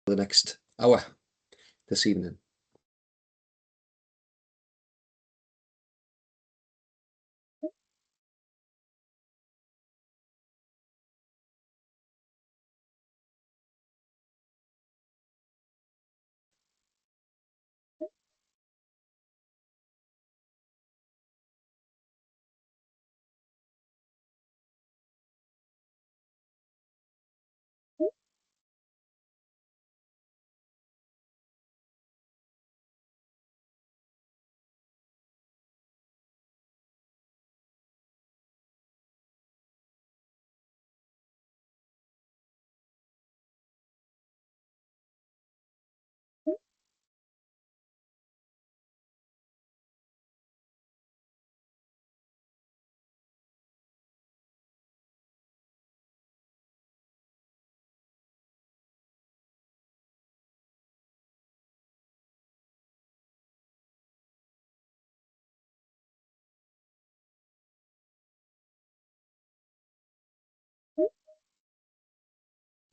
the next hour this evening.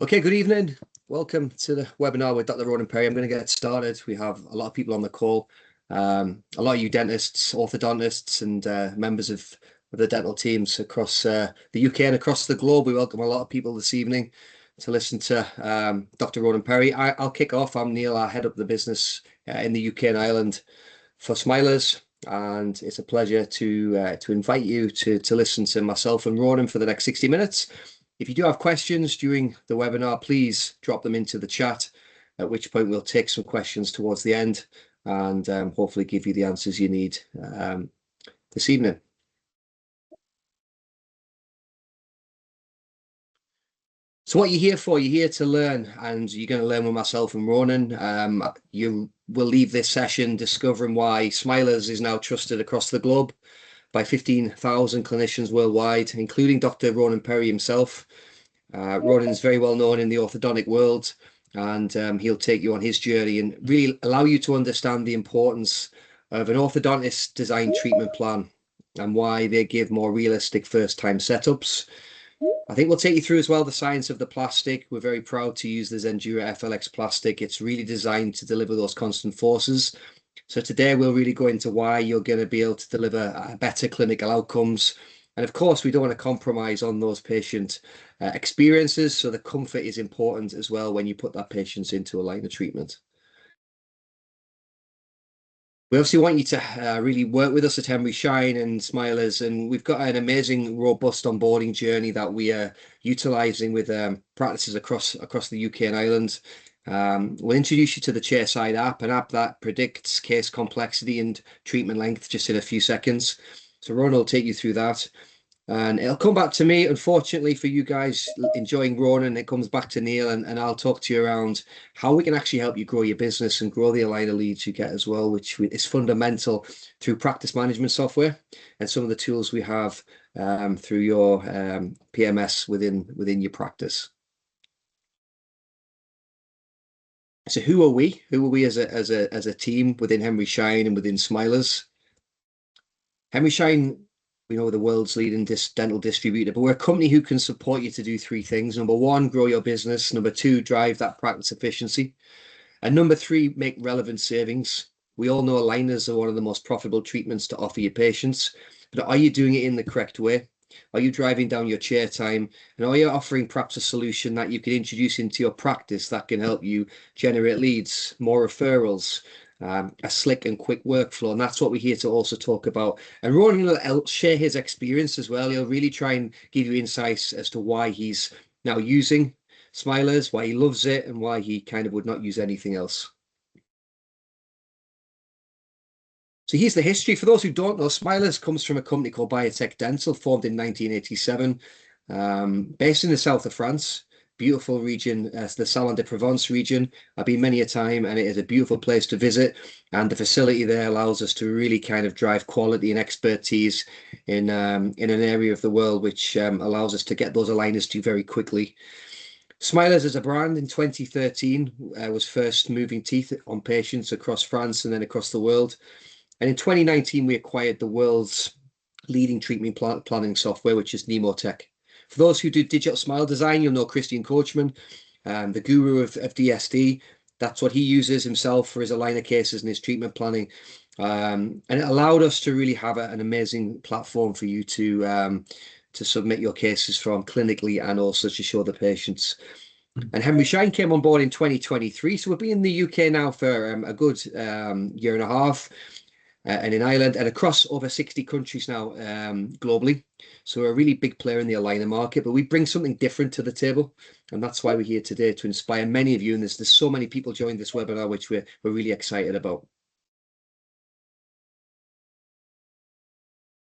Okay, good evening. Welcome to the webinar with Dr. Ronan Perry. I'm going to get started. We have a lot of people on the call, a lot of you dentists, orthodontists, and members of the dental teams across the UK and across the globe. We welcome a lot of people this evening to listen to Dr. Ronan Perry. I'll kick off. I'm Neil. I head up the business in the UK and Ireland for Smilers, and it's a pleasure to invite you to listen to myself and Ronan for the next 60 minutes. If you do have questions during the webinar, please drop them into the chat, at which point we'll take some questions towards the end and hopefully give you the answers you need this evening. So what you're here for, you're here to learn, and you're going to learn with myself and Ronan. You will leave this session discovering why Smilers is now trusted across the globe by 15,000 clinicians worldwide, including Dr. Ronan Perry himself. Ronan is very well known in the orthodontic world, and he'll take you on his journey and really allow you to understand the importance of an orthodontist-designed treatment plan and why they give more realistic first-time setups. I think we'll take you through as well the science of the plastic. We're very proud to use the Zendura FLX plastic. It's really designed to deliver those constant forces. So today we'll really go into why you're going to be able to deliver better clinical outcomes. And of course, we don't want to compromise on those patient experiences. So the comfort is important as well when you put that patient into a line of treatment. We obviously want you to really work with us at Henry Schein and Smilers, and we've got an amazing, robust onboarding journey that we are utilising with practices across the UK and Ireland. We'll introduce you to the chairside app, an app that predicts case complexity and treatment length just in a few seconds. So Ron will take you through that. And it'll come back to me. Unfortunately for you guys enjoying Ronan, it comes back to Neil, and I'll talk to you around how we can actually help you grow your business and grow the aligner leads you get as well, which is fundamental through practice management software and some of the tools we have through your PMS within your practice. So who are we? Who are we as a team within Henry Schein and within Smilers? Henry Schein, we know, the world's leading dental distributor, but we're a company who can support you to do three things. Number one, grow your business. Number two, drive that practice efficiency. And number three, make relevant savings. We all know aligners are one of the most profitable treatments to offer your patients, but are you doing it in the correct way? Are you driving down your chair time? And are you offering perhaps a solution that you can introduce into your practice that can help you generate leads, more referrals, a slick and quick workflow? And that's what we're here to also talk about. And Ronan will share his experience as well. He'll really try and give you insights as to why he's now using Smilers, why he loves it, and why he kind of would not use anything else. So here's the history. For those who don't know, Smilers comes from a company called Biotech Dental, formed in 1987, based in the south of France. Beautiful region, the Salon de Provence region. I've been many a time, and it is a beautiful place to visit. And the facility there allows us to really kind of drive quality and expertise in an area of the world which allows us to get those aligners to you very quickly. Smilers as a brand in 2013 was first moving teeth on patients across France and then across the world. And in 2019, we acquired the world's leading treatment planning software, which is Nemotech. For those who do digital smile design, you'll know Christian Coachman. the guru of DSD. That's what he uses himself for his aligner cases and his treatment planning. And it allowed us to really have an amazing platform for you to submit your cases from clinically and also to show the patients. And Henry Schein came on board in 2023. So we've been in the UK now for a good year and a half, and in Ireland and across over 60 countries now globally. So we're a really big player in the aligner market, but we bring something different to the table. And that's why we're here today, to inspire many of you. And there's so many people joined this webinar, which we're really excited about.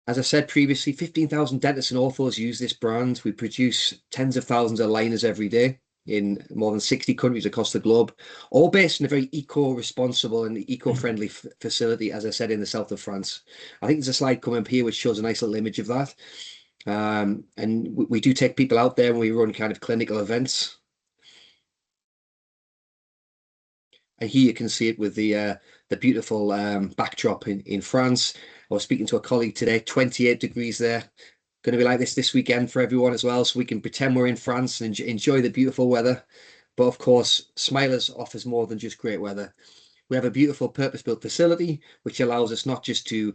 As I said previously, 15,000 dentists and orthos use this brand. We produce tens of thousands of aligners every day in more than 60 countries across the globe, all based in a very eco-responsible and eco-friendly facility, as I said, in the south of France. I think there's a slide coming up here which shows a nice little image of that. And we do take people out there and we run kind of clinical events. And here you can see it with the beautiful backdrop in France. I was speaking to a colleague today, 28 degrees there. Going to be like this weekend for everyone as well, so we can pretend we're in France and enjoy the beautiful weather. But of course, Smilers offers more than just great weather. We have a beautiful purpose-built facility, which allows us not just to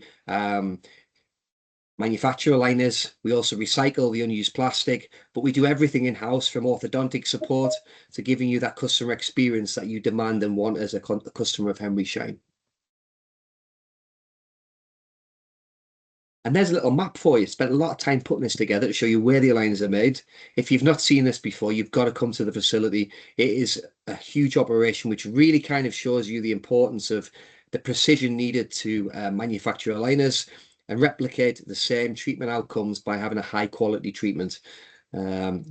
manufacture aligners, we also recycle the unused plastic, but we do everything in-house, from orthodontic support to giving you that customer experience that you demand and want as a customer of Henry Schein. And there's a little map for you. Spent a lot of time putting this together to show you where the aligners are made. If you've not seen this before, you've got to come to the facility. It is a huge operation, which really kind of shows you the importance of the precision needed to manufacture aligners and replicate the same treatment outcomes by having a high quality treatment.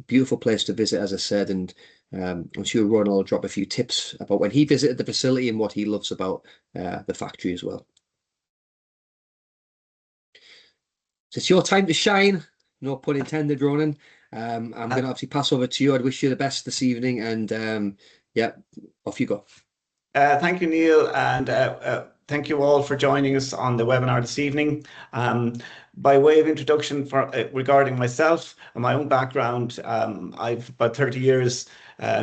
Beautiful place to visit, as I said, and I'm sure Ron will drop a few tips about when he visited the facility and what he loves about the factory as well. So it's your time to shine, no pun intended, Ronan. I'm going to obviously pass over to you. I'd wish you the best this evening, and yeah, off you go. Thank you, Neil, and thank you all for joining us on the webinar this evening. By way of introduction regarding myself and my own background, I've about 30 years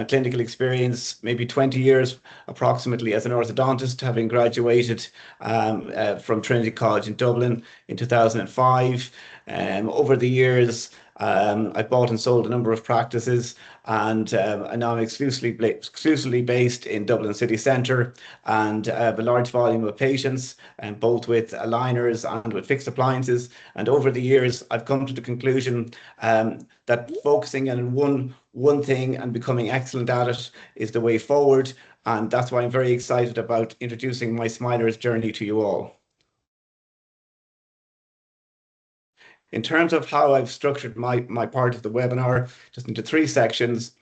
clinical experience, maybe 20 years approximately as an orthodontist, having graduated from Trinity College in Dublin in 2005. Over the years, I bought and sold a number of practices, and now I'm exclusively based in Dublin city centre, and have a large volume of patients, and both with aligners and with fixed appliances. And over the years, I've come to the conclusion that focusing on one thing and becoming excellent at it is the way forward, and that's why I'm very excited about introducing my Smilers journey to you all. In terms of how I've structured my part of the webinar, just into 3 sections: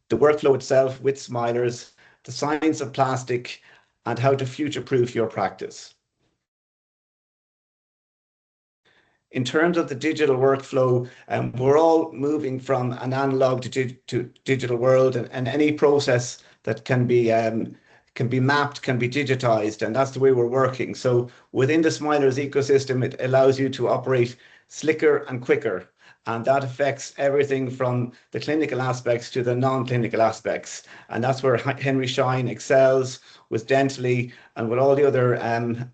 the workflow itself with Smilers, the science of plastic, and how to future-proof your practice. In terms of the digital workflow, we're all moving from an analog to digital world, and any process that can be mapped, can be digitized, and that's the way we're working. So within the Smilers ecosystem, it allows you to operate slicker and quicker, and that affects everything from the clinical aspects to the non-clinical aspects. And that's where Henry Schein excels, with Dentally and with all the other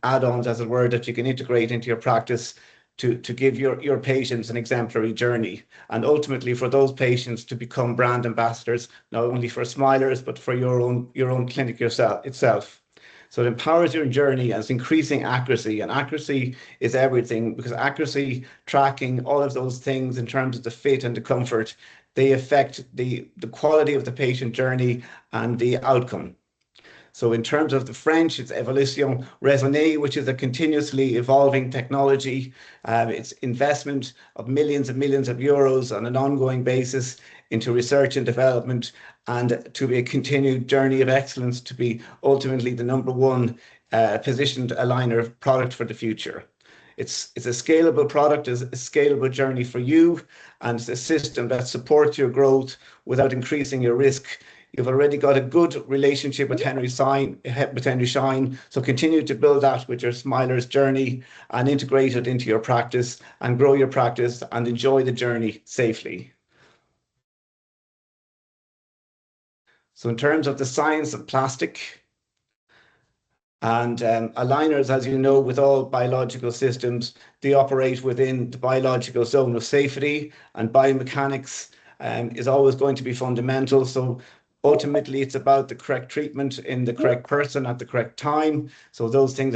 add-ons, as it were, that you can integrate into your practice to give your patients an exemplary journey, and ultimately for those patients to become brand ambassadors, not only for Smilers, but for your own clinic itself. So it empowers your journey, and it's increasing accuracy, and accuracy is everything, because accuracy, tracking, all of those things in terms of the fit and the comfort, they affect the quality of the patient journey and the outcome. So in terms of the French, it's évolution raisonnée, which is a continuously evolving technology. It's investment of millions and millions of euros on an ongoing basis into research and development, and to be a continued journey of excellence to be ultimately the #1 positioned aligner product for the future. It's a scalable product, it's a scalable journey for you, and it's a system that supports your growth without increasing your risk. You've already got a good relationship with Henry Schein, so continue to build that with your Smilers journey and integrate it into your practice and grow your practice and enjoy the journey safely. So in terms of the science of plastic and aligners, as you know, with all biological systems, they operate within the biological zone of safety, and biomechanics is always going to be fundamental. So ultimately, it's about the correct treatment in the correct person at the correct time. So those things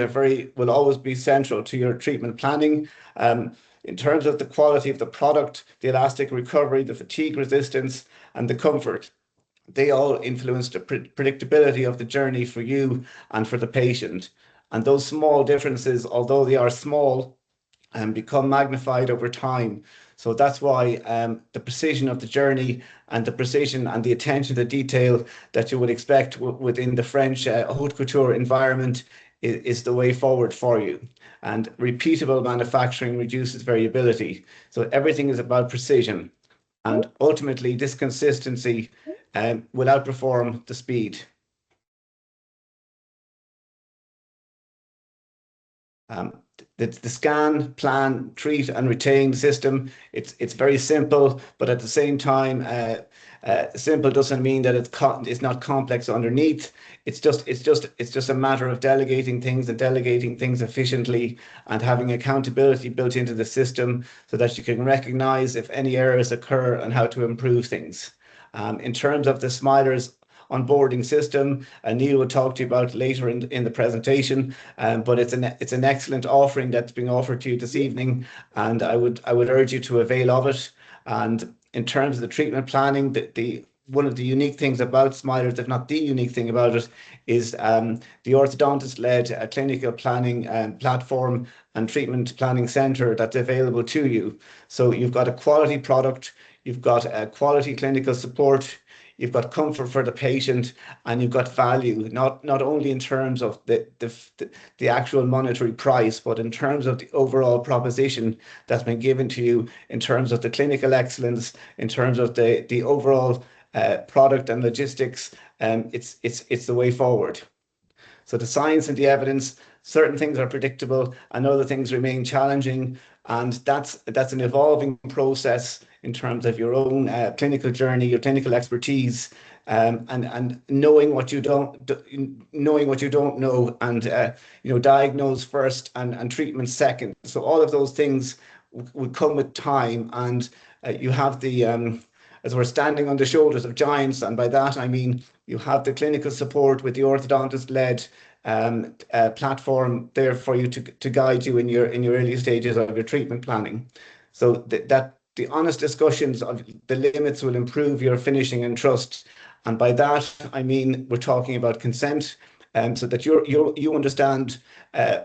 will always be central to your treatment planning. In terms of the quality of the product, the elastic recovery, the fatigue resistance, and the comfort, they all influence the predictability of the journey for you and for the patient. And those small differences, although they are small, become magnified over time. So that's why the precision of the journey and the precision and the attention to detail that you would expect within the French haute couture environment is the way forward for you. And repeatable manufacturing reduces variability. So everything is about precision. And ultimately, this consistency will outperform the speed. Um, the scan, plan, treat, and retain system, it's very simple, but at the same time, simple doesn't mean that it's not complex underneath. It's just a matter of delegating things and delegating things efficiently and having accountability built into the system so that you can recognize if any errors occur and how to improve things. In terms of the Smilers onboarding system, Neil will talk to you about later in the presentation, but it's an excellent offering that's being offered to you this evening, and I would urge you to avail of it. And in terms of the treatment planning, the one of the unique things about Smilers, if not the unique thing about it, is the orthodontist-led clinical planning platform and treatment planning center that's available to you. So you've got a quality product, you've got a quality clinical support, you've got comfort for the patient, and you've got value, not only in terms of the actual monetary price, but in terms of the overall proposition that's been given to you, in terms of the clinical excellence, in terms of the overall product and logistics. It's the way forward. So the science and the evidence, certain things are predictable and other things remain challenging. And that's an evolving process in terms of your own clinical journey, your clinical expertise, and knowing what you don't know, and diagnose first and treatment second. So all of those things would come with time, and you have the as we're standing on the shoulders of giants, and by that I mean you have the clinical support with the orthodontist-led platform there for you to guide you in your early stages of your treatment planning. So that the honest discussions of the limits will improve your finishing and trust. And by that I mean we're talking about consent, so that you understand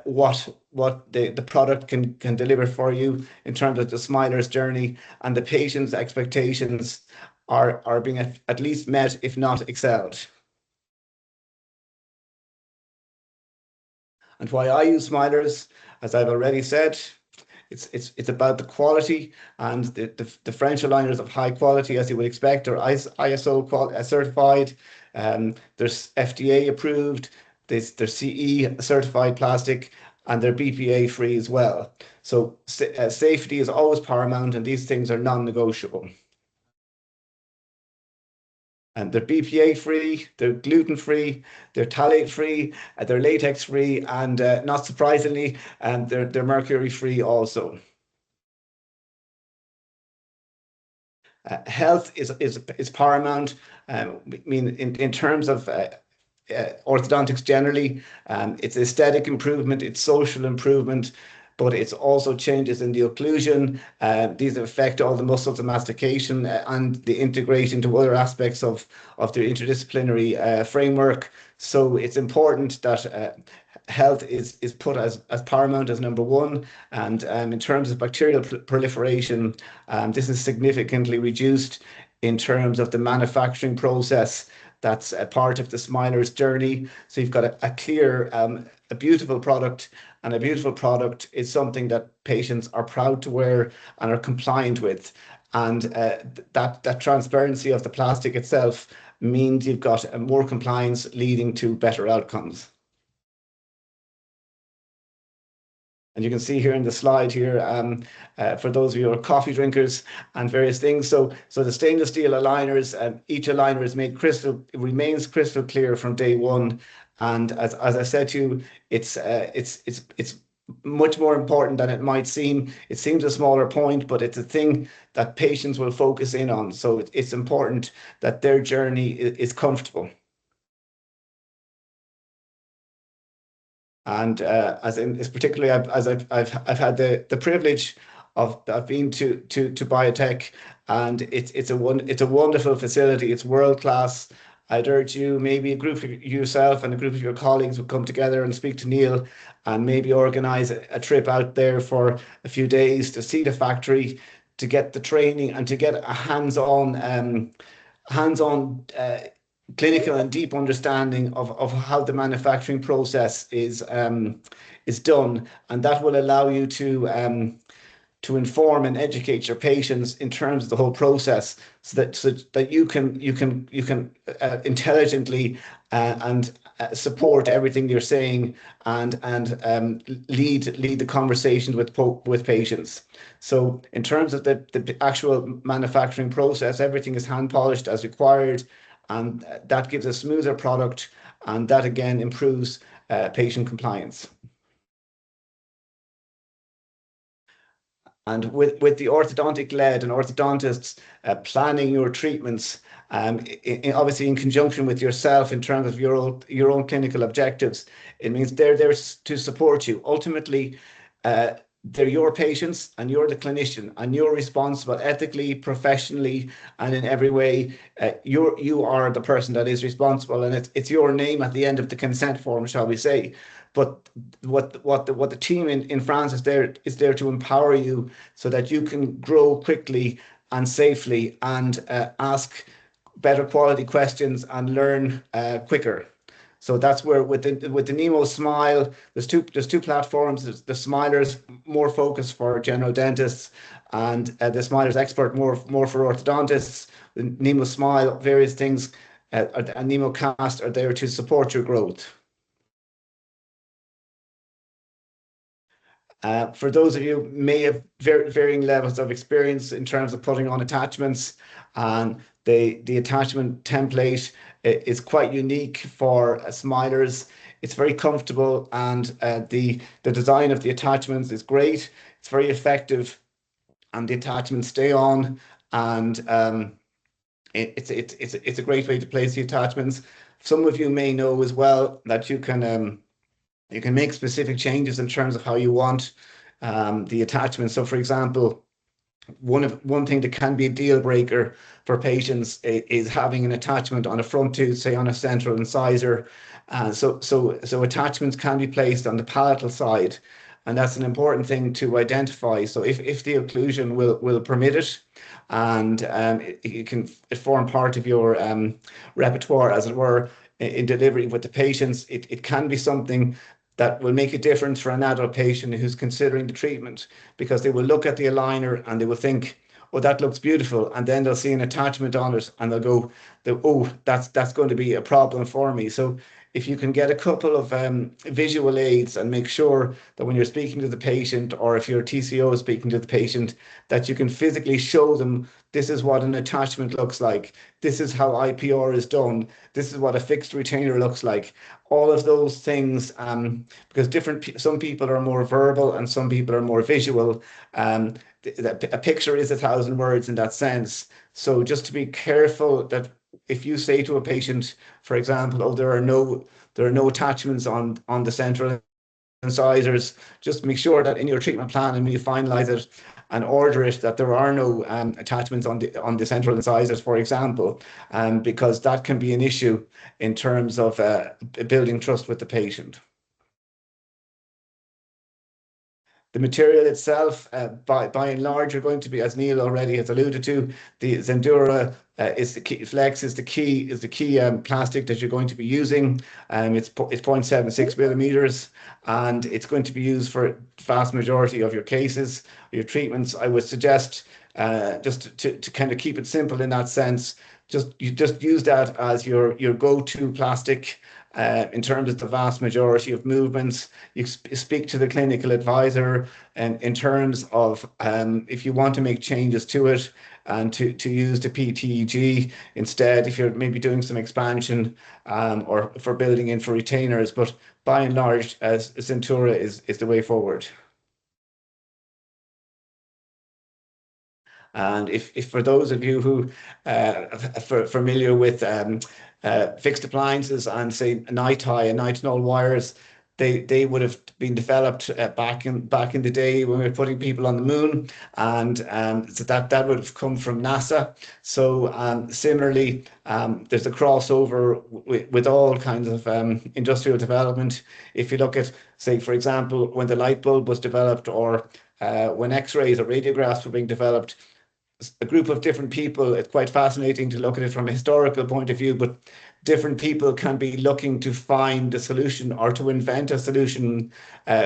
what the product can deliver for you in terms of the Smiler's journey, and the patient's expectations are being at least met, if not excelled. And why I use Smilers, as I've already said, it's about the quality, and the French aligners of high quality, as you would expect, are ISO certified. There's FDA approved. They're CE certified plastic, and they're BPA free as well. So safety is always paramount, and these things are non-negotiable. And they're BPA free, they're gluten free, they're phthalate free, they're latex free, and not surprisingly, they're mercury free also. Health is paramount. I mean, in terms of orthodontics generally, it's aesthetic improvement, it's social improvement, but it's also changes in the occlusion. These affect all the muscles of mastication and the integration into other aspects of the interdisciplinary framework. So it's important that health is put as paramount as number one. And in terms of bacterial proliferation, this is significantly reduced in terms of the manufacturing process. That's a part of the Smiler's journey. So you've got a clear, a beautiful product, and a beautiful product is something that patients are proud to wear and are compliant with. And that transparency of the plastic itself means you've got more compliance leading to better outcomes. And you can see here in the slide here, for those of you who are coffee drinkers and various things. So the stainless steel aligners, each aligner is made it remains crystal clear from day one. And as I said to you, it's much more important than it might seem. It seems a smaller point, but it's a thing that patients will focus in on. So it's important that their journey is comfortable. And it's particularly as I've had the privilege of being to biotech, and it's a wonderful facility. It's world class. I'd urge you, maybe a group of yourself and a group of your colleagues would come together and speak to Neil, and maybe organize a trip out there for a few days to see the factory, to get the training and to get a hands-on clinical and deep understanding of how the manufacturing process is done, and that will allow you to inform and educate your patients in terms of the whole process, so that you can intelligently and support everything you're saying, and lead the conversations with patients. So in terms of the actual manufacturing process, everything is hand polished as required, and that gives a smoother product, and that again improves patient compliance. And with the orthodontic lead and orthodontists planning your treatments, obviously in conjunction with yourself in terms of your own clinical objectives, it means they're there to support you. Ultimately, they're your patients, and you're the clinician, and you're responsible ethically, professionally, and in every way. You are the person that is responsible, and it's your name at the end of the consent form, shall we say. But what the team in France is there to empower you, so that you can grow quickly and safely, and ask better quality questions and learn quicker. So that's where with the Nemo Smile, there's two platforms. There's the Smilers, more focused for general dentists, and the Smilers Expert, more for orthodontists. The Nemo Smile, various things, and Nemo Cast are there to support your growth. For those of you who may have varying levels of experience in terms of putting on attachments, and the attachment template is quite unique for Smilers. It's very comfortable, and the design of the attachments is great. It's very effective, and the attachments stay on, and it's a great way to place the attachments. Some of you may know as well that you can make specific changes in terms of how you want the attachment. So, for example, one thing that can be a deal breaker for patients is having an attachment on a front tooth, say on a central incisor. So attachments can be placed on the palatal side, and that's an important thing to identify. So if the occlusion will permit it, and it can form part of your repertoire, as it were, in delivery with the patients, it can be something that will make a difference for an adult patient who's considering the treatment, because they will look at the aligner and they will think, oh, that looks beautiful, and then they'll see an attachment on it and they'll go, oh, that's going to be a problem for me. So if you can get a couple of visual aids, and make sure that when you're speaking to the patient, or if your TCO is speaking to the patient, that you can physically show them, this is what an attachment looks like, this is how IPR is done, this is what a fixed retainer looks like. All of those things, because some people are more verbal and some people are more visual. A picture is 1,000 words in that sense. So just to be careful that if you say to a patient, for example, oh, there are no attachments on the central incisors, just make sure that in your treatment plan, and when you finalize it and order it, that there are no attachments on the central incisors, for example, because that can be an issue in terms of building trust with the patient. The material itself, by and large, are going to be, as Neil already has alluded to, the Zendura FLX is the key plastic that you're going to be using. It's 0.76 millimeters, and it's going to be used for the vast majority of your cases, your treatments. I would suggest, just to kind of keep it simple in that sense, you just use that as your go-to plastic, in terms of the vast majority of movements. You speak to the clinical advisor, and in terms of if you want to make changes to it and to use the PTEG instead, if you're maybe doing some expansion or for building in for retainers. But by and large, Zendura is the way forward. And if for those of you who are familiar with fixed appliances and say night high and nitinol wires, they would have been developed back in the day when we were putting people on the moon, and so that would have come from NASA. So similarly, there's a crossover with all kinds of industrial development. If you look at, say, for example, when the light bulb was developed, or when X-rays or radiographs were being developed, a group of different people. It's quite fascinating to look at it from a historical point of view, but different people can be looking to find a solution or to invent a solution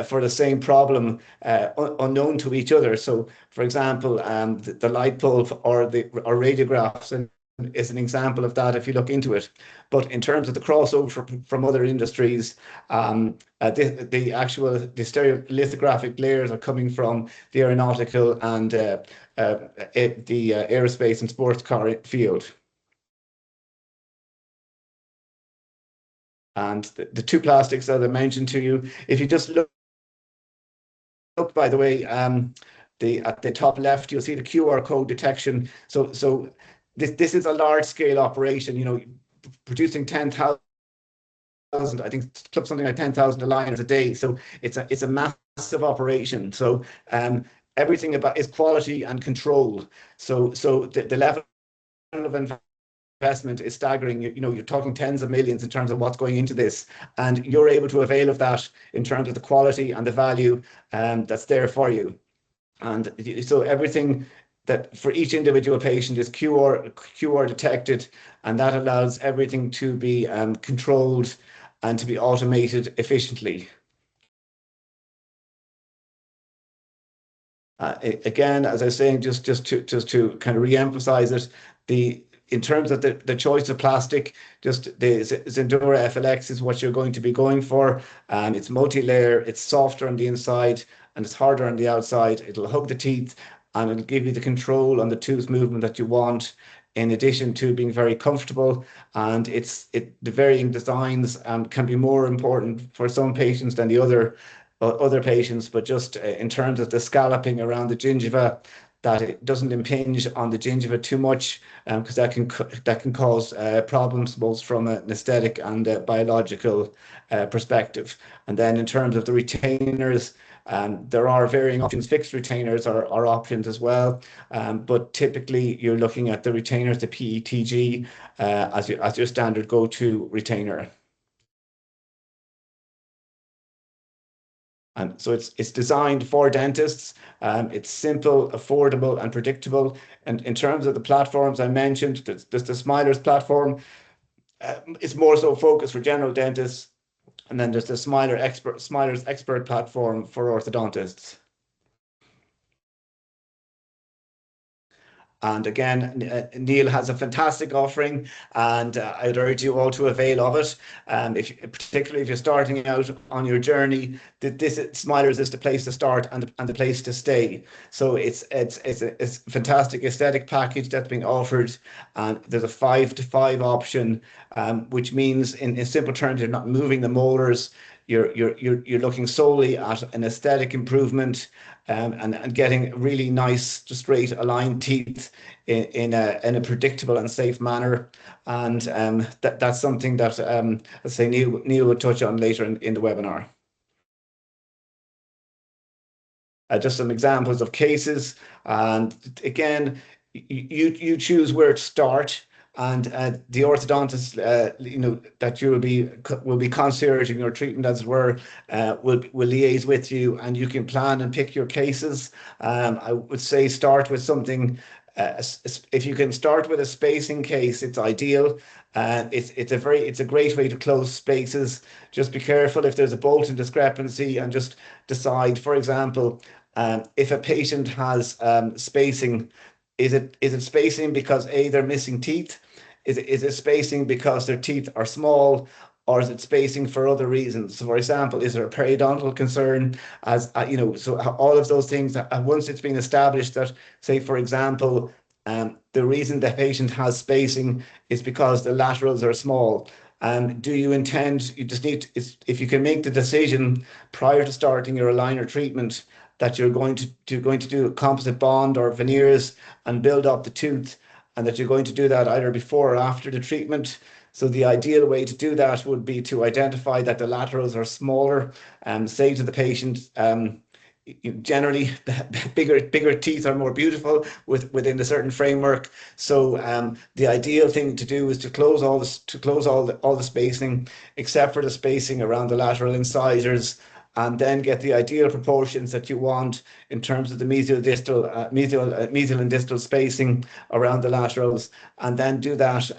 for the same problem unknown to each other. So, for example, the light bulb or radiographs is an example of that if you look into it. But in terms of the crossover from other industries, the stereolithographic layers are coming from the aeronautical and the aerospace and sports car field. And the two plastics that I mentioned to you, if you just look by the way, at the top left, you'll see the QR code detection. So this is a large scale operation, you know, producing 10,000, I think something like 10,000 aligners a day. So it's a massive operation. So everything about is quality and control. So the level of investment is staggering. You know, you're talking tens of millions in terms of what's going into this, and you're able to avail of that in terms of the quality and the value that's there for you. And so everything that for each individual patient is QR detected, and that allows everything to be controlled and to be automated efficiently. Again, as I was saying, just to kind of re-emphasize it, in terms of the choice of plastic, just the Zendura FLX is what you're going to be going for. It's multi-layer, it's softer on the inside, and it's harder on the outside. It'll hug the teeth, and it'll give you the control on the tooth movement that you want, in addition to being very comfortable. And the varying designs can be more important for some patients than the other patients, but just in terms of the scalloping around the gingiva, that it doesn't impinge on the gingiva too much, because that can cause problems both from an aesthetic and a biological perspective. And then in terms of the retainers, there are varying options. Fixed retainers are options as well, but typically you're looking at the retainers, the PETG, as your standard go-to retainer. And so it's designed for dentists. It's simple, affordable, and predictable. And in terms of the platforms I mentioned, there's the Smilers platform. It's more so focused for general dentists. And then there's the Smilers Expert platform for orthodontists. And again, Neil has a fantastic offering, and I'd urge you all to avail of it. Particularly if you're starting out on your journey, Smilers is the place to start and the place to stay. So it's a fantastic aesthetic package that's being offered, and there's a 5-to-5 option, which means in simple terms, you're not moving the molars. You're looking solely at an aesthetic improvement, and getting really nice, straight, aligned teeth in a predictable and safe manner. And that's something that let's say Neil will touch on later in the webinar. Just some examples of cases, and again, you choose where to start. And the orthodontist, that you will be concierging your treatment, as it were, will liaise with you, and you can plan and pick your cases. I would say start with something. If you can start with a spacing case, it's ideal. It's a great way to close spaces. Just be careful if there's a bolt-in discrepancy, and just decide, for example, if a patient has spacing. Is it spacing because they're missing teeth? Is it spacing because their teeth are small, or is it spacing for other reasons? So, for example, is there a periodontal concern? As so all of those things, once it's been established that, say, for example, the reason the patient has spacing is because the laterals are small. Do you intend, you just need to, if you can make the decision prior to starting your aligner treatment that you're going to do a composite bond or veneers and build up the tooth, and that you're going to do that either before or after the treatment. So the ideal way to do that would be to identify that the laterals are smaller, and say to the patient, generally bigger teeth are more beautiful within a certain framework. So the ideal thing to do is to close all the spacing except for the spacing around the lateral incisors, and then get the ideal proportions that you want in terms of the mesial and distal spacing around the laterals, and then do that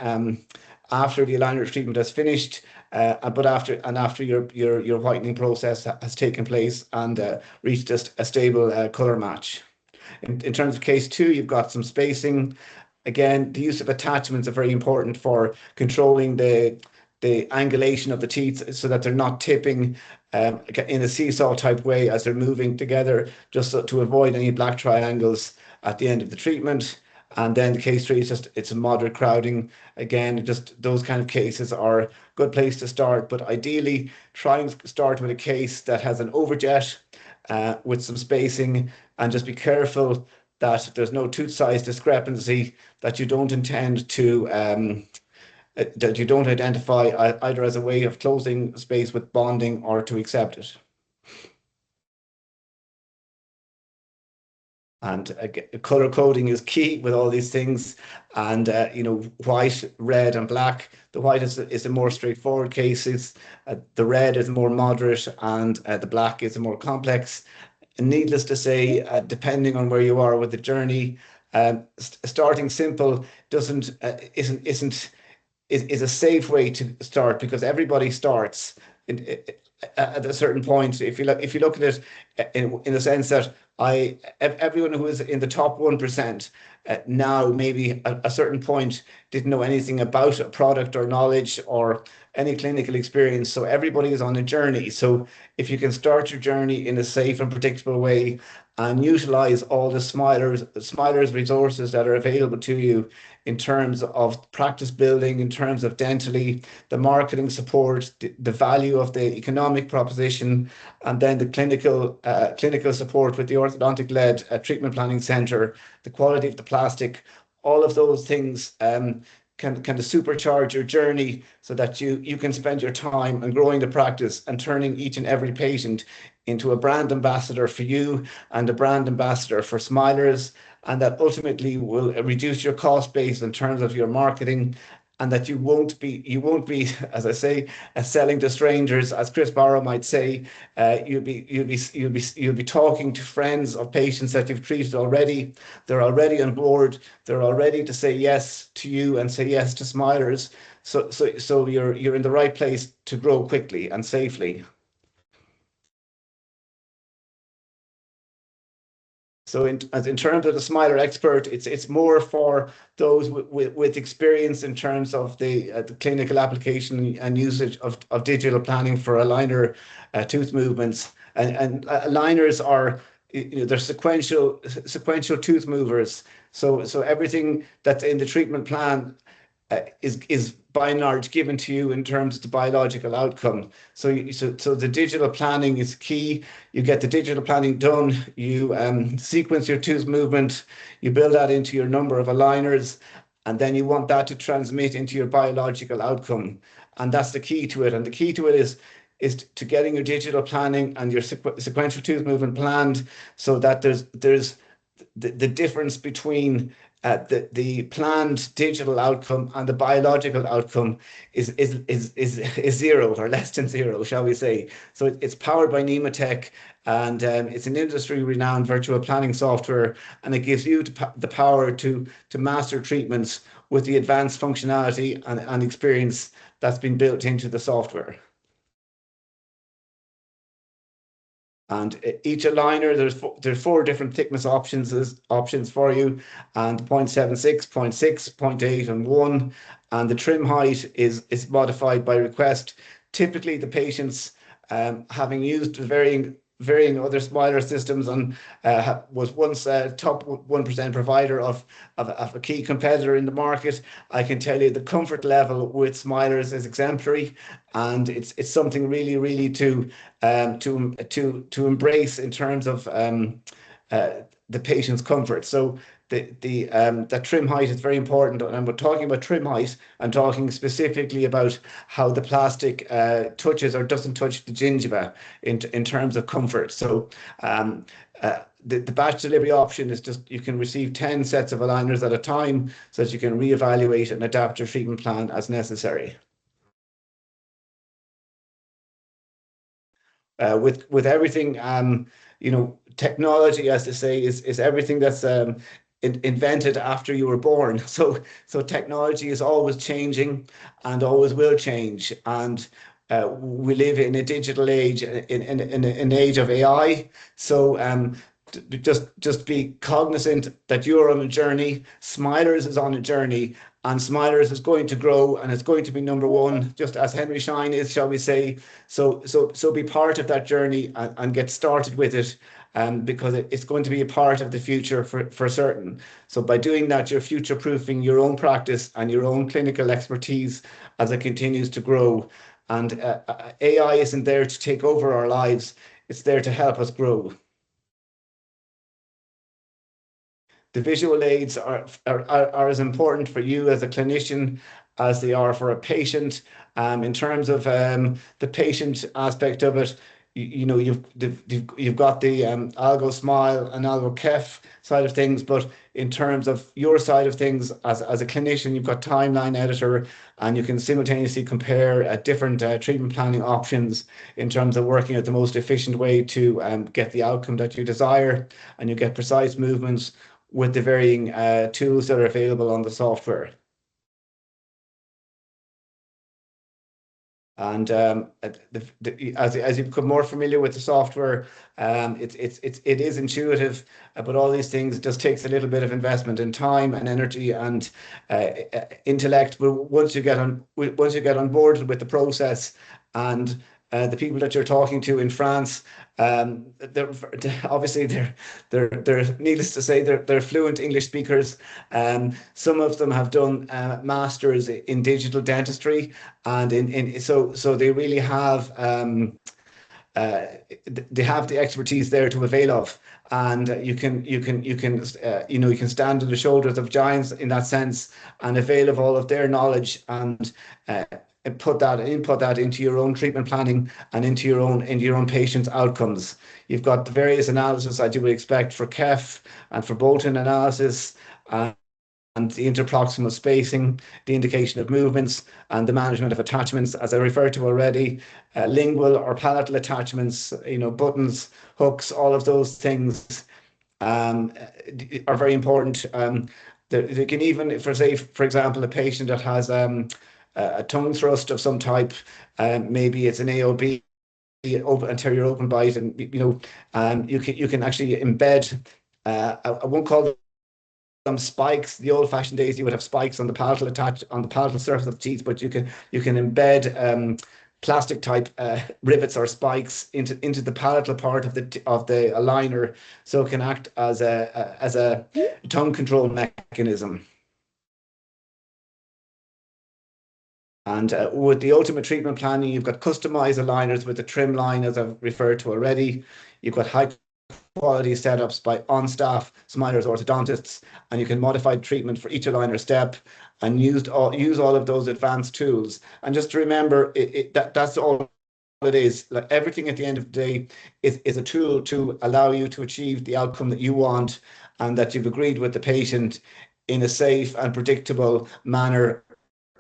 after the aligner treatment has finished, but after your whitening process has taken place and reached a stable color match. In terms of case 2, you've got some spacing. Again, the use of attachments are very important for controlling the angulation of the teeth so that they're not tipping in a seesaw type way as they're moving together, just to avoid any black triangles at the end of the treatment. And then case 3 is it's a moderate crowding. Again, just those kind of cases are a good place to start. But ideally, try and start with a case that has an overjet with some spacing, and just be careful that there's no tooth size discrepancy that you don't intend to that you don't identify either as a way of closing space with bonding or to accept it. And color coding is key with all these things. And white, red, and black. The white is the more straightforward cases. The red is more moderate, and the black is the more complex. And needless to say, depending on where you are with the journey, starting simple is a safe way to start, because everybody starts at a certain point. If you look at it in the sense that everyone who is in the top 1% now, maybe at a certain point, didn't know anything about a product or knowledge or any clinical experience. So everybody is on a journey. So if you can start your journey in a safe and predictable way and utilize all the Smilers resources that are available to you in terms of practice building, in terms of dentally, the marketing support, the value of the economic proposition, and then the clinical support with the orthodontic-led treatment planning centre, the quality of the plastic, all of those things can kind of supercharge your journey so that you can spend your time and growing the practice and turning each and every patient into a brand ambassador for you and a brand ambassador for Smilers, and that ultimately will reduce your cost base in terms of your marketing, and that you won't be, as I say, selling to strangers, as Chris Barrow might say. You'll be talking to friends of patients that you've treated already. They're already on board. They're all ready to say yes to you and say yes to Smilers. So you're in the right place to grow quickly and safely. So in terms of the Smiler expert, it's more for those with experience in terms of the clinical application and usage of digital planning for aligner tooth movements. And aligners are, they're sequential tooth movers. So everything that's in the treatment plan is by and large given to you in terms of the biological outcome. So the digital planning is key. You get the digital planning done, you sequence your tooth movement, you build that into your number of aligners, and then you want that to transmit into your biological outcome. And that's the key to it. And the key to it is to getting your digital planning and your sequential tooth movement planned, so that there's the difference between the planned digital outcome and the biological outcome is zero, or less than zero, shall we say. So it's powered by Nematech, and it's an industry-renowned virtual planning software, and it gives you the power to master treatments with the advanced functionality and experience that's been built into the software. And each aligner, there's 4 different thickness options for you, and 0.76, 0.6, 0.8, and 1. and the trim height is modified by request. Typically, the patients, having used varying other smiler systems and was once a top 1% provider of a key competitor in the market, I can tell you the comfort level with smilers is exemplary, and it's something really to embrace in terms of the patient's comfort. So that trim height is very important, and we're talking about trim height. I'm talking specifically about how the plastic touches or doesn't touch the gingiva in terms of comfort. So the batch delivery option is just you can receive 10 sets of aligners at a time, so that you can reevaluate and adapt your treatment plan as necessary. With everything, technology, as they say, is everything that's invented after you were born. So technology is always changing and always will change. And we live in a digital age, in an age of AI. So just be cognizant that you're on a journey. Smilers is on a journey, and Smilers is going to grow, and it's going to be number one, just as Henry Schein is, shall we say. So be part of that journey, and get started with it, because it's going to be a part of the future for certain. So by doing that, you're future-proofing your own practice and your own clinical expertise as it continues to grow. And AI isn't there to take over our lives; it's there to help us grow. The visual aids are as important for you as a clinician as they are for a patient. In terms of the patient aspect of it, you've got the Algo Smile and Algo Kef side of things, but in terms of your side of things as a clinician, you've got Timeline Editor, and you can simultaneously compare different treatment planning options in terms of working out the most efficient way to get the outcome that you desire, and you get precise movements with the varying tools that are available on the software. And as you become more familiar with the software, it is intuitive, but all these things just takes a little bit of investment in time and energy and intellect. But once you get on board with the process, and the people that you're talking to in France, they're obviously they're needless to say they're fluent English speakers. Some of them have done masters in digital dentistry, and so they really have they have the expertise there to avail of. And you can stand on the shoulders of giants in that sense, and avail of all of their knowledge, and input that into your own treatment planning and into your own patient's outcomes. You've got the various analysis that you would expect for KEF and for Bolton analysis, and the interproximal spacing, the indication of movements, and the management of attachments, as I referred to already. Lingual or palatal attachments, buttons, hooks, all of those things are very important. They can even, for example, a patient that has a tongue thrust of some type, maybe it's an AOB, anterior open bite, and you can actually embed. I won't call them spikes. The old-fashioned days, you would have spikes on the palatal surface of the teeth, but you can embed plastic type rivets or spikes into the palatal part of the aligner, so it can act as a tongue control mechanism. And with the ultimate treatment planning, you've got customized aligners with the trim line, as I've referred to already. You've got high quality setups by on-staff smilers orthodontists, and you can modify treatment for each aligner step and use all of those advanced tools. And just to remember, that's all it is. Like everything at the end of the day is a tool to allow you to achieve the outcome that you want, and that you've agreed with the patient in a safe and predictable manner,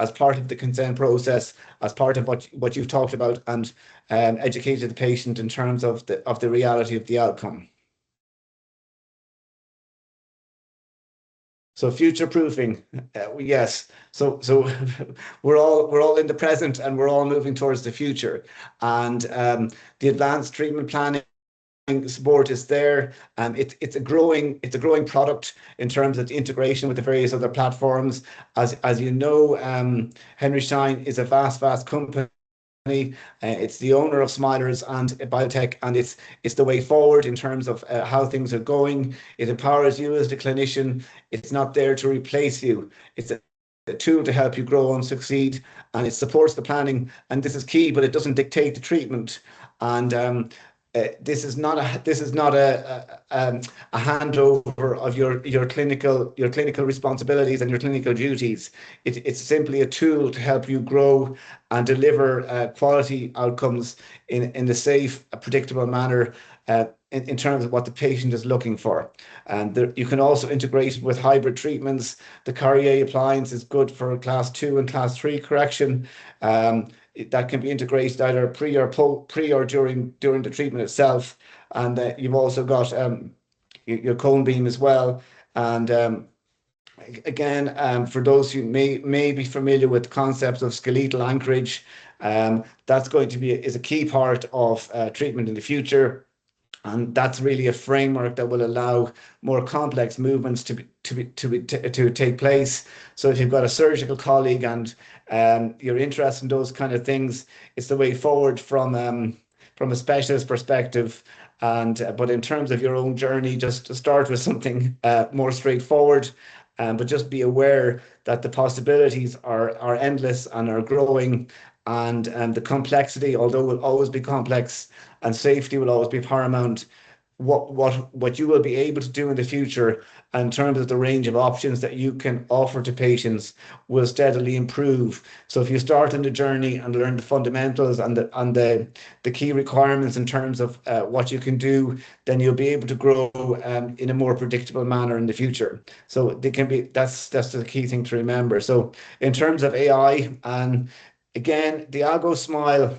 as part of the consent process, as part of what you've talked about, and educated the patient in terms of the reality of the outcome. So future proofing, yes. So we're all in the present, and we're all moving towards the future. And the advanced treatment planning support is there. It's a growing product in terms of the integration with the various other platforms. As you know, Henry Schein is a vast company. It's the owner of Smilers and Biotech, and it's the way forward in terms of how things are going. It empowers you as the clinician. It's not there to replace you. It's a tool to help you grow and succeed, and it supports the planning. And this is key, but it doesn't dictate the treatment. And this is not a handover of your clinical responsibilities and your clinical duties. It's simply a tool to help you grow and deliver quality outcomes in a safe, predictable manner, in terms of what the patient is looking for. And you can also integrate it with hybrid treatments. The Carrier appliance is good for class 2 and class 3 correction. That can be integrated either pre or during the treatment itself. And you've also got your cone beam as well. And again, for those who may be familiar with concepts of skeletal anchorage, that's going to be is a key part of treatment in the future. And that's really a framework that will allow more complex movements to take place. So if you've got a surgical colleague and you're interested in those kind of things, it's the way forward from a specialist perspective. And but in terms of your own journey, just to start with something more straightforward, but just be aware that the possibilities are endless and are growing, and the complexity, although will always be complex, and safety will always be paramount. What you will be able to do in the future in terms of the range of options that you can offer to patients will steadily improve. So if you start on the journey and learn the fundamentals and the key requirements in terms of what you can do, then you'll be able to grow in a more predictable manner in the future. So they can be that's the key thing to remember. So in terms of AI, and again, the Algo Smile,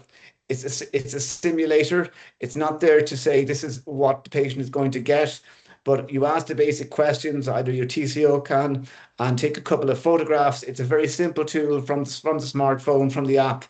it's a simulator. It's not there to say this is what the patient is going to get, but you ask the basic questions, either your TCO can, and take a couple of photographs. It's a very simple tool from the smartphone, from the app,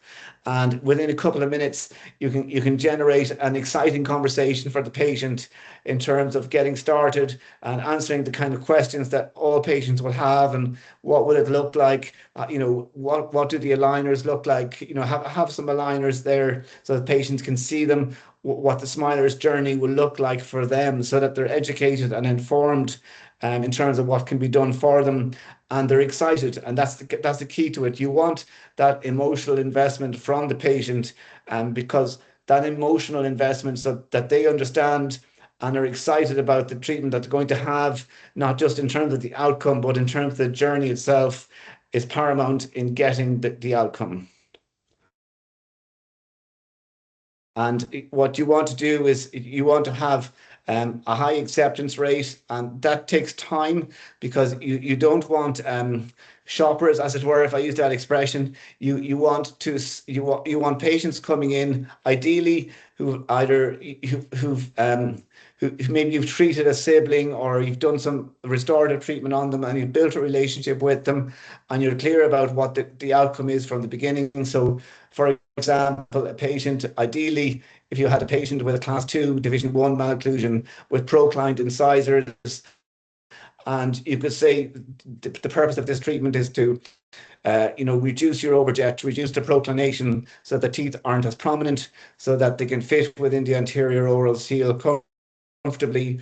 and within a couple of minutes, you can generate an exciting conversation for the patient in terms of getting started and answering the kind of questions that all patients will have. And what would it look like? What do the aligners look like? Have some aligners there so that patients can see them, what the smiler's journey will look like for them, so that they're educated and informed in terms of what can be done for them, and they're excited. And that's the key to it. You want that emotional investment from the patient, because that emotional investment, so that they understand and are excited about the treatment that they're going to have, not just in terms of the outcome, but in terms of the journey itself, is paramount in getting the outcome. And what you want to do is you want to have a high acceptance rate, and that takes time, because you don't want shoppers, as it were, if I use that expression. You want patients coming in, ideally, who maybe you've treated a sibling, or you've done some restorative treatment on them, and you've built a relationship with them, and you're clear about what the outcome is from the beginning. So, for example, a patient, ideally, if you had a patient with a class 2 division 1 malocclusion with proclined incisors, and you could say the purpose of this treatment is to reduce your overjet, to reduce the proclination, so the teeth aren't as prominent, so that they can fit within the anterior oral seal comfortably,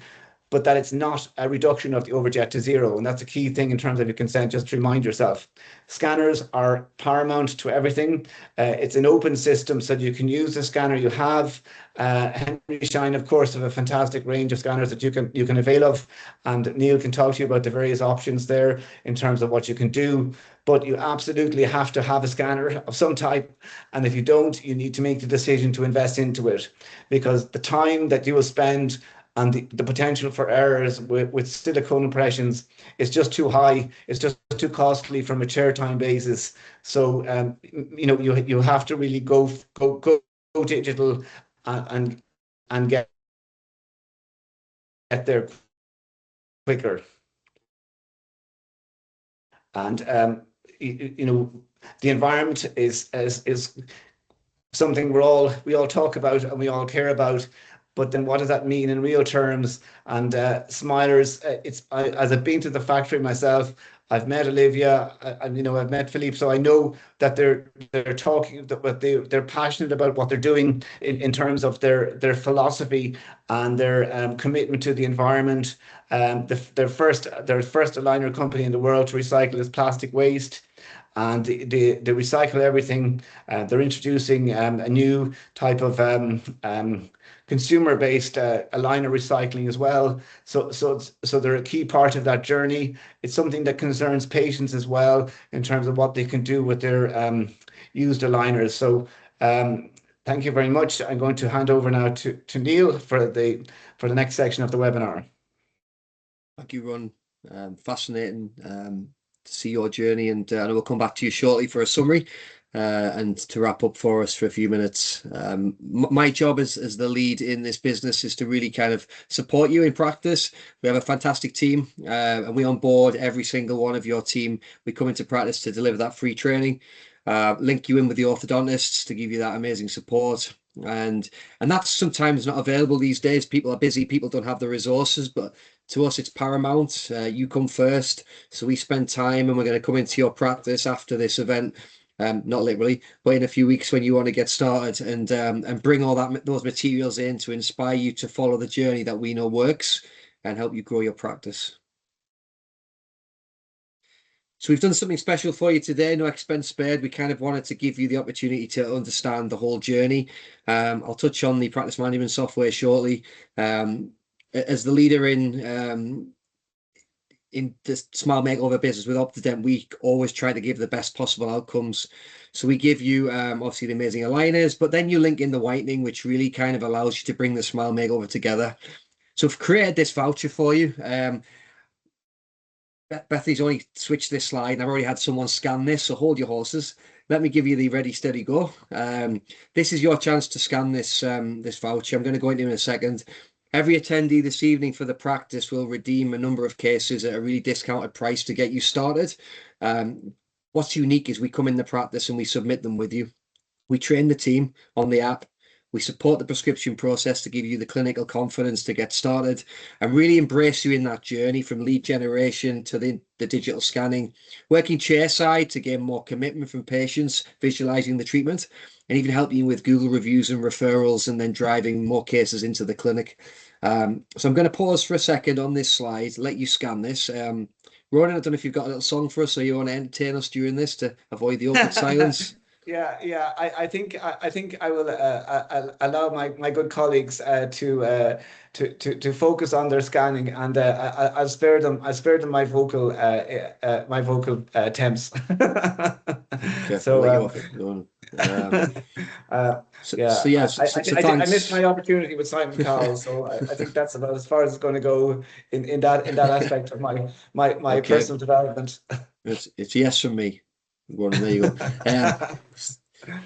but that it's not a reduction of the overjet to zero. And that's a key thing in terms of your consent, just to remind yourself. Scanners are paramount to everything. It's an open system, so you can use the scanner you have. Henry Schein, of course, have a fantastic range of scanners that you can avail of, and Neil can talk to you about the various options there in terms of what you can do. But you absolutely have to have a scanner of some type, and if you don't, you need to make the decision to invest into it, because the time that you will spend and the potential for errors with silicone impressions is just too high. It's just too costly from a chair time basis. So you have to really go digital and get there quicker. And the environment is something we all talk about and we all care about. but then what does that mean in real terms? And Smilers, as I've been to the factory myself, I've met Olivia, I've met Philippe, so I know that they're talking, that they're passionate about what they're doing in terms of their philosophy and their commitment to the environment. Their first aligner company in the world to recycle is plastic waste, and they recycle everything. They're introducing a new type of consumer-based aligner recycling as well. So they're a key part of that journey. It's something that concerns patients as well in terms of what they can do with their used aligners. So thank you very much. I'm going to hand over now to Neil for the next section of the webinar. Thank you, Ron. Fascinating to see your journey, and I will come back to you shortly for a summary and to wrap up for us for a few minutes. My job as the lead in this business is to really kind of support you in practice. We have a fantastic team, and we onboard every single one of your team. We come into practice to deliver that free training, link you in with the orthodontists to give you that amazing support. And that's sometimes not available these days. People are busy, people don't have the resources, but to us it's paramount. You come first, so we spend time, and we're going to come into your practice after this event, not literally, but in a few weeks when you want to get started, and bring all those materials in to inspire you to follow the journey that we know works and help you grow your practice. So we've done something special for you today, no expense spared. We kind of wanted to give you the opportunity to understand the whole journey. I'll touch on the practice management software shortly. As the leader in the smile makeover business with Optident, we always try to give the best possible outcomes. So we give you obviously the amazing aligners, but then you link in the whitening, which really kind of allows you to bring the smile makeover together. So I've created this voucher for you. Bethany's only switched this slide, and I've already had someone scan this, so hold your horses. Let me give you the ready, steady, go. This is your chance to scan this this voucher. I'm going to go into it in a second. Every attendee this evening for the practice will redeem a number of cases at a really discounted price to get you started. What's unique is we come in the practice and we submit them with you. We train the team on the app. We support the prescription process to give you the clinical confidence to get started and really embrace you in that journey from lead generation to the digital scanning, working chairside to gain more commitment from patients, visualizing the treatment, and even helping you with Google reviews and referrals, and then driving more cases into the clinic. So I'm going to pause for a second on this slide, let you scan this. Ronan, I don't know if you've got a little song for us, or you want to entertain us during this to avoid the awkward silence. Yeah. I think I will allow my good colleagues to focus on their scanning, and I'll spare them my vocal attempts. Okay, So let you off. yeah, I missed Thanks. my opportunity with Simon Cowell, so I think that's about as far as it's going to go in that aspect of my Okay. personal development. It's yes from me. There you go.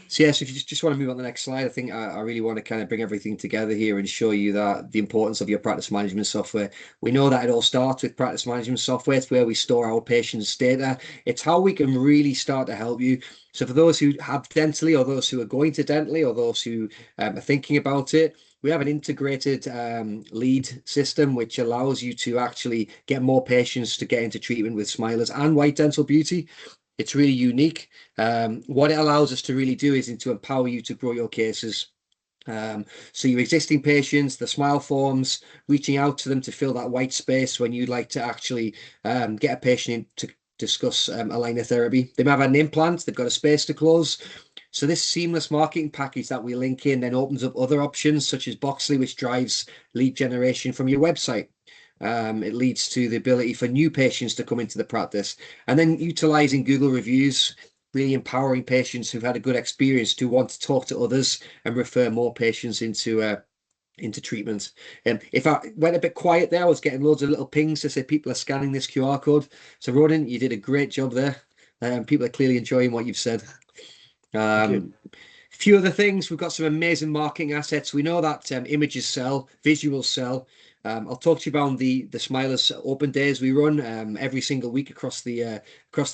So yes, if you just want to move on to the next slide, I think I really want to kind of bring everything together here and show you that the importance of your practice management software. We know that it all starts with practice management software. It's where we store our patients' data. It's how we can really start to help you. So for those who have dentally, or those who are going to dentally, or those who are thinking about it, we have an integrated lead system which allows you to actually get more patients to get into treatment with Smilers and White Dental Beauty. It's really unique. What it allows us to really do is to empower you to grow your cases. So your existing patients, the smile forms, reaching out to them to fill that white space when you'd like to actually get a patient in to discuss aligner therapy. They might have an implant, they've got a space to close. So this seamless marketing package that we link in then opens up other options such as Boxley, which drives lead generation from your website. It leads to the ability for new patients to come into the practice, and then utilizing Google reviews, really empowering patients who've had a good experience to want to talk to others and refer more patients into treatment. If I went a bit quiet there, I was getting loads of little pings to say people are scanning this QR code. So Ronan, you did a great job there. People are clearly enjoying what you've said. A few other things, we've got some amazing marketing assets. We know that images sell, visuals sell. I'll talk to you about the Smilers open days we run every single week across the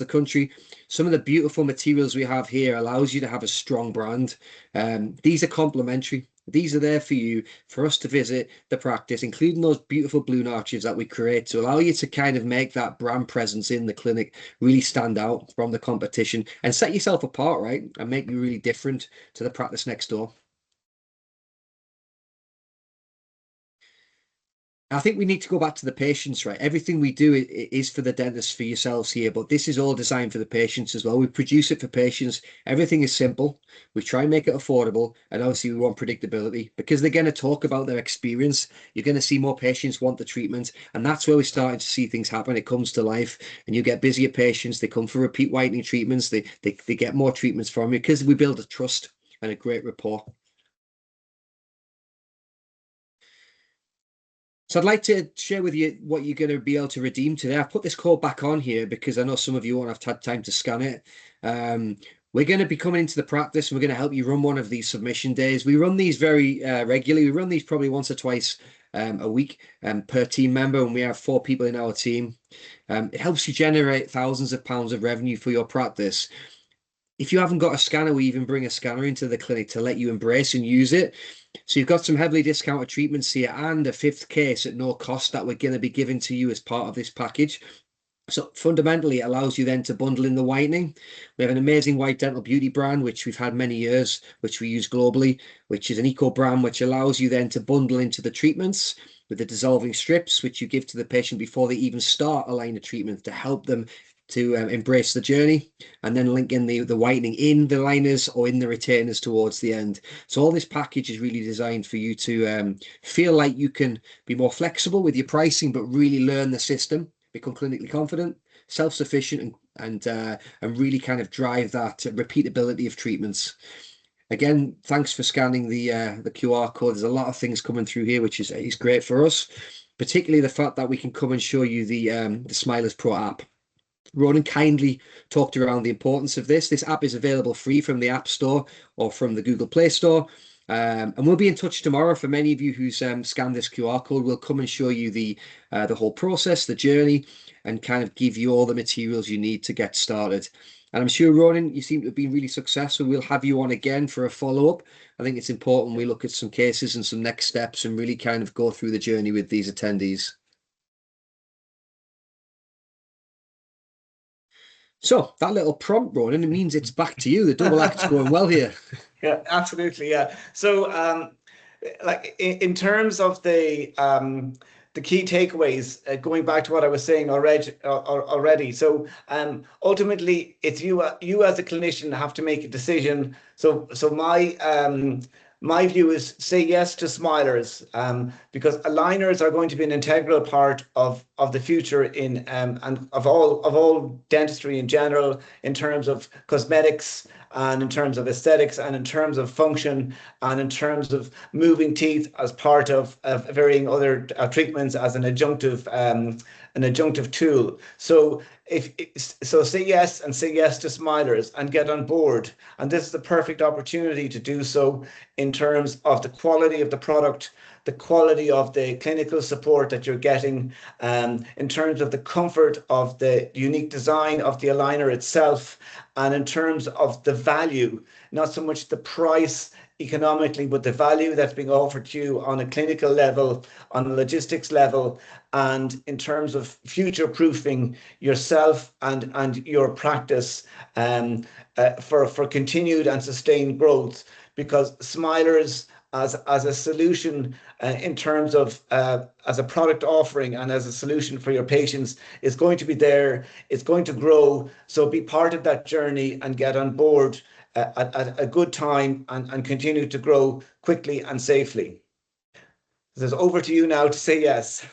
country. Some of the beautiful materials we have here allows you to have a strong brand. These are complementary. These are there for you, for us to visit the practice, including those beautiful balloon arches that we create to allow you to kind of make that brand presence in the clinic really stand out from the competition and set yourself apart, right? And make you really different to the practice next door. I think we need to go back to the patients, right? Everything we do is for the dentist, for yourselves here, but this is all designed for the patients as well. We produce it for patients. Everything is simple. We try and make it affordable, and obviously we want predictability because they're going to talk about their experience. You're going to see more patients want the treatment, and that's where we're starting to see things happen. It comes to life, and you get busier patients. They come for repeat whitening treatments. They get more treatments from you because we build a trust and a great rapport. So I'd like to share with you what you're going to be able to redeem today. I've put this code back on here because I know some of you won't have had time to scan it. We're going to be coming into the practice and we're going to help you run one of these submission days. We run these very regularly. We run these probably once or twice a week per team member, and we have 4 people in our team. It helps you generate thousands of pounds of revenue for your practice. If you haven't got a scanner, we even bring a scanner into the clinic to let you embrace and use it. So you've got some heavily discounted treatments here and a 5th case at no cost that we're going to be giving to you as part of this package. So fundamentally, it allows you then to bundle in the whitening. We have an amazing white dental beauty brand, which we've had many years, which we use globally, which is an eco brand, which allows you then to bundle into the treatments with the dissolving strips, which you give to the patient before they even start a line of treatment to help them to embrace the journey, and then link in the whitening in the liners or in the retainers towards the end. So all this package is really designed for you to feel like you can be more flexible with your pricing, but really learn the system, become clinically confident, self-sufficient, and really kind of drive that repeatability of treatments. Again, thanks for scanning the QR code. There's a lot of things coming through here, which is great for us, particularly the fact that we can come and show you the Smilers Pro app. Ronan kindly talked around the importance of this. This app is available free from the App Store or from the Google Play Store. And we'll be in touch tomorrow. For many of you who's scanned this QR code, we'll come and show you the whole process, the journey, and kind of give you all the materials you need to get started. And I'm sure, Ronan, you seem to have been really successful. We'll have you on again for a follow-up. I think it's important we look at some cases and some next steps and really kind of go through the journey with these attendees. So that little prompt, Ronan, it means it's back to you. The double act's going well here. Yeah, absolutely. Yeah. So, like in terms of the key takeaways, going back to what I was saying already. So, ultimately, it's you as a clinician have to make a decision. So my view is say yes to Smilers, because aligners are going to be an integral part of the future in and of all dentistry in general, in terms of cosmetics and in terms of aesthetics and in terms of function and in terms of moving teeth as part of varying other treatments as an adjunctive tool. So say yes, and say yes to Smilers and get on board. And this is the perfect opportunity to do so in terms of the quality of the product, the quality of the clinical support that you're getting, in terms of the comfort of the unique design of the aligner itself, and in terms of the value, not so much the price economically, but the value that's being offered to you on a clinical level, on a logistics level, and in terms of future proofing yourself and your practice for continued and sustained growth. Because Smilers as a solution in terms of as a product offering and as a solution for your patients is going to be there. It's going to grow. So be part of that journey and get on board at a good time and continue to grow quickly and safely. So it's over to you now to say yes.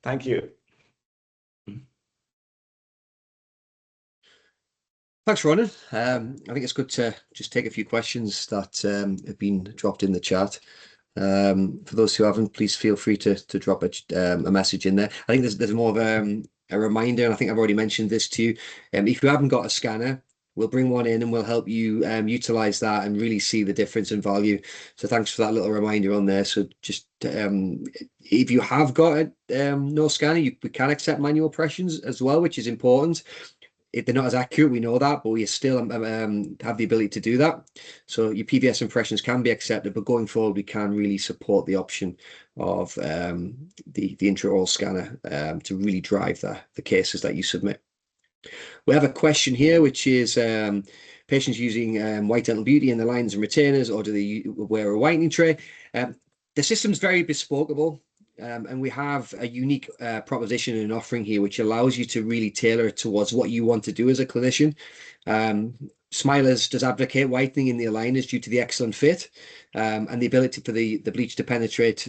Thank you. Thanks, Ronan. I think it's good to just take a few questions that have been dropped in the chat. For those who haven't, please feel free to drop a message in there. I think there's more of a reminder, and I think I've already mentioned this to you. If you haven't got a scanner, we'll bring one in and we'll help you utilize that and really see the difference in value. So thanks for that little reminder on there. So just if you have got no scanner, we can accept manual impressions as well, which is important. they're not as accurate, we know that, but we still have the ability to do that. So your PVS impressions can be accepted, but going forward, we can really support the option of the intraoral scanner to really drive the cases that you submit. We have a question here, which is patients using White Dental Beauty in the lines and retainers, or do they wear a whitening tray? The system's very bespokeable, and we have a unique proposition and offering here, which allows you to really tailor it towards what you want to do as a clinician. Smilers does advocate whitening in the aligners due to the excellent fit and the ability for the bleach to penetrate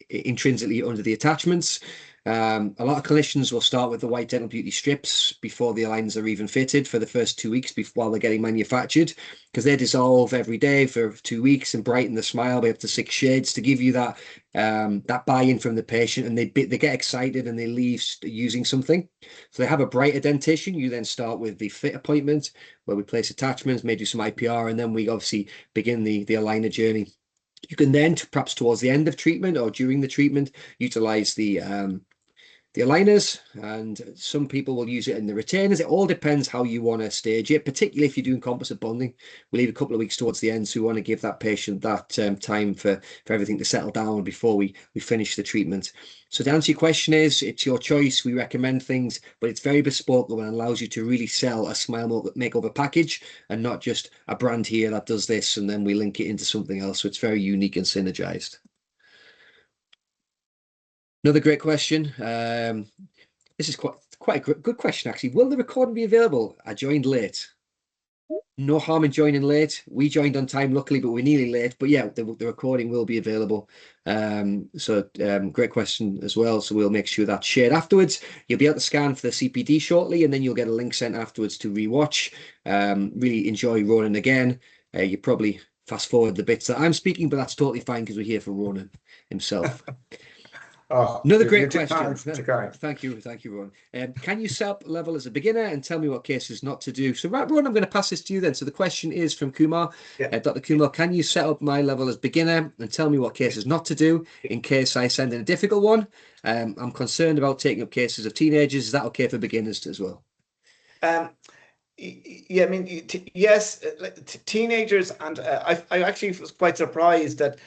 intrinsically under the attachments. A lot of clinicians will start with the White Dental Beauty strips before the aligners are even fitted for the first 2 weeks while they're getting manufactured, because they dissolve every day for 2 weeks and brighten the smile by up to 6 shades to give you that buy-in from the patient, and they get excited and they leave using something. So they have a brighter dentition. You then start with the fit appointment where we place attachments, may do some IPR, and then we obviously begin the aligner journey. You can then, perhaps towards the end of treatment or during the treatment, utilize the aligners, and some people will use it in the retainers. It all depends how you want to stage it, particularly if you're doing composite bonding. We leave a couple of weeks towards the end, so we want to give that patient that time for everything to settle down before we finish the treatment. So to answer your question, it's your choice. We recommend things, but it's very bespoke and allows you to really sell a smile makeover package and not just a brand here that does this and then we link it into something else. So it's very unique and synergized. Another great question. This is quite a good question, actually. Will the recording be available? I joined late. No harm in joining late. We joined on time, luckily, but we're nearly late. But yeah, the recording will be available. Great question as well. So we'll make sure that's shared afterwards. You'll be able to scan for the CPD shortly, and then you'll get a link sent afterwards to rewatch. Really enjoy Ronan again. You probably fast forward the bits that I'm speaking, but that's totally fine because we're here for Ronan himself. Another great question. Thank you, Ron. Can you set up level as a beginner and tell me what cases not to do? So, right, Ron, I'm going to pass this to you then. So the question is from Kumar. Dr. Kumar, can you set up my level as beginner and tell me what cases not to do in case I send in a difficult one? I'm concerned about taking up cases of teenagers. Is that okay for beginners as well? Yeah, I mean, yes, teenagers, and I actually was quite surprised that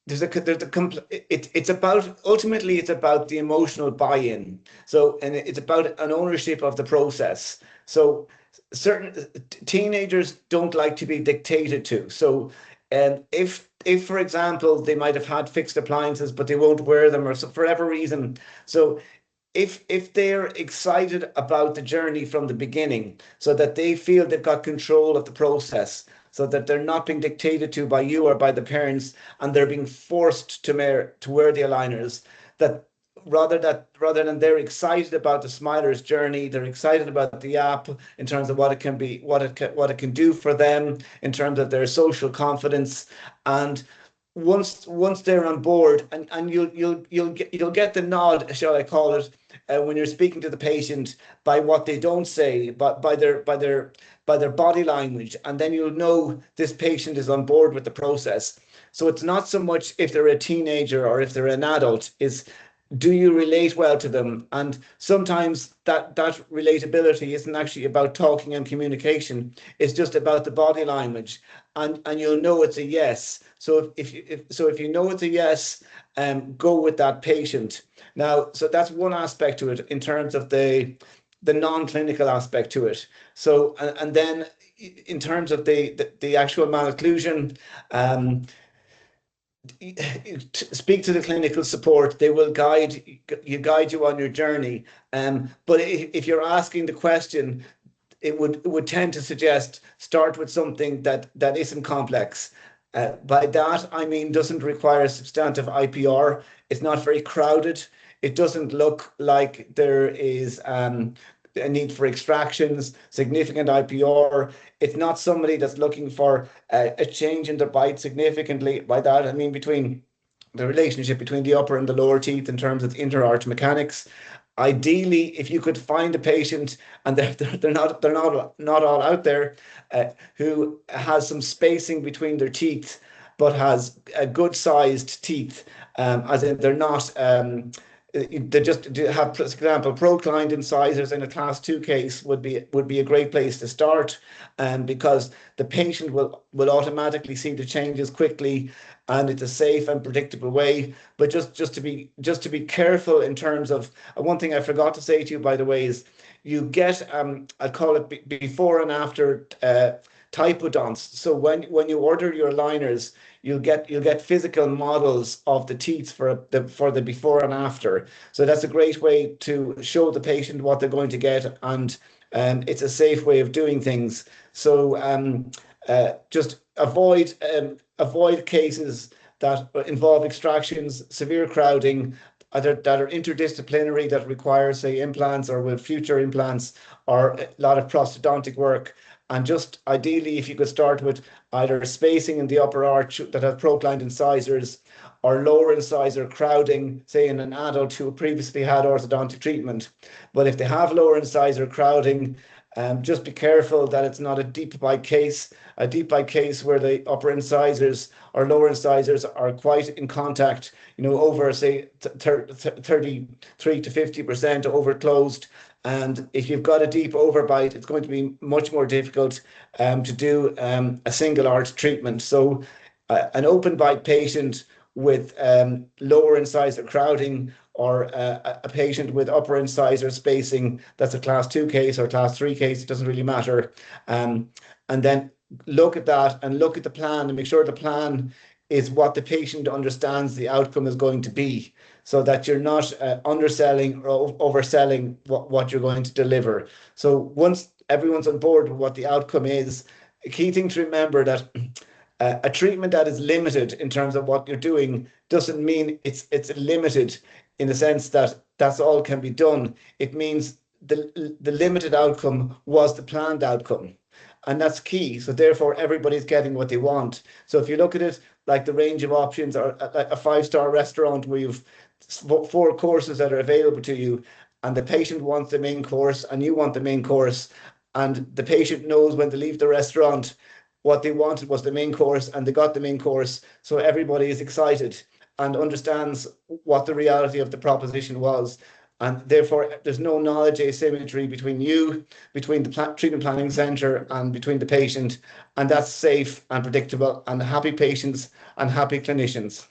it's about, ultimately it's about the emotional buy-in. So, and it's about an ownership of the process. So certain teenagers don't like to be dictated to. So if for example they might have had fixed appliances but they won't wear them, or so for whatever reason, so if they're excited about the journey from the beginning, so that they feel they've got control of the process, so that they're not being dictated to by you or by the parents, and they're being forced to wear the aligners, that rather than they're excited about the Smiler's journey, they're excited about the app in terms of what it can be, what it can do for them in terms of their social confidence. And once they're on board, and you'll get the nod, shall I call it, when you're speaking to the patient, by what they don't say, but by their body language, and then you'll know this patient is on board with the process. So it's not so much if they're a teenager or if they're an adult, is do you relate well to them? And sometimes that relatability isn't actually about talking and communication. It's just about the body language, and you'll know it's a yes. So if you know it's a yes, go with that patient. Now, so that's one aspect to it in terms of the non-clinical aspect to it. So and then in terms of the actual malocclusion, speak to the clinical support. They will guide you on your journey. But if you're asking the question, it would tend to suggest start with something that isn't complex. By that I mean doesn't require substantive IPR. It's not very crowded. It doesn't look like there is a need for extractions, significant IPR. It's not somebody that's looking for a change in their bite significantly. By that I mean between the relationship between the upper and the lower teeth in terms of interarch mechanics. Ideally, if you could find a patient, and they're not all out there, who has some spacing between their teeth, but has a good sized teeth, as in they're not they just have, for example, proclined incisors in a class 2 case would be a great place to start, because the patient will automatically see the changes quickly, and it's a safe and predictable way. But just to be careful in terms of one thing I forgot to say to you, by the way, is you get I call it before and after typodonts. So when you order your aligners, you'll get physical models of the teeth for the before and after. So that's a great way to show the patient what they're going to get, and it's a safe way of doing things. So just avoid cases that involve extractions, severe crowding, that are interdisciplinary, that require, say, implants or with future implants, or a lot of prosthodontic work. And just ideally, if you could start with either spacing in the upper arch that have proclined incisors, or lower incisor crowding, say in an adult who previously had orthodontic treatment. But if they have lower incisor crowding, just be careful that it's not a deep bite case. A deep bite case where the upper incisors or lower incisors are quite in contact, over, say, 33 to 50% over closed. And if you've got a deep overbite, it's going to be much more difficult to do a single arch treatment. So an open bite patient with lower incisor crowding, or a patient with upper incisor spacing, that's a class 2 case or class 3 case, it doesn't really matter. And then look at that and look at the plan and make sure the plan is what the patient understands the outcome is going to be, so that you're not underselling or overselling what you're going to deliver. So once everyone's on board with what the outcome is, a key thing to remember that a treatment that is limited in terms of what you're doing doesn't mean it's limited in the sense that that's all can be done. It means the limited outcome was the planned outcome. And that's key. So therefore, everybody's getting what they want. So if you look at it like the range of options, or a 5-star restaurant where you've 4 courses that are available to you, and the patient wants the main course and you want the main course, and the patient knows when they leave the restaurant what they wanted was the main course, and they got the main course. So everybody is excited and understands what the reality of the proposition was. And therefore, there's no knowledge asymmetry between the treatment planning centre and between the patient. And that's safe and predictable, and happy patients and happy clinicians.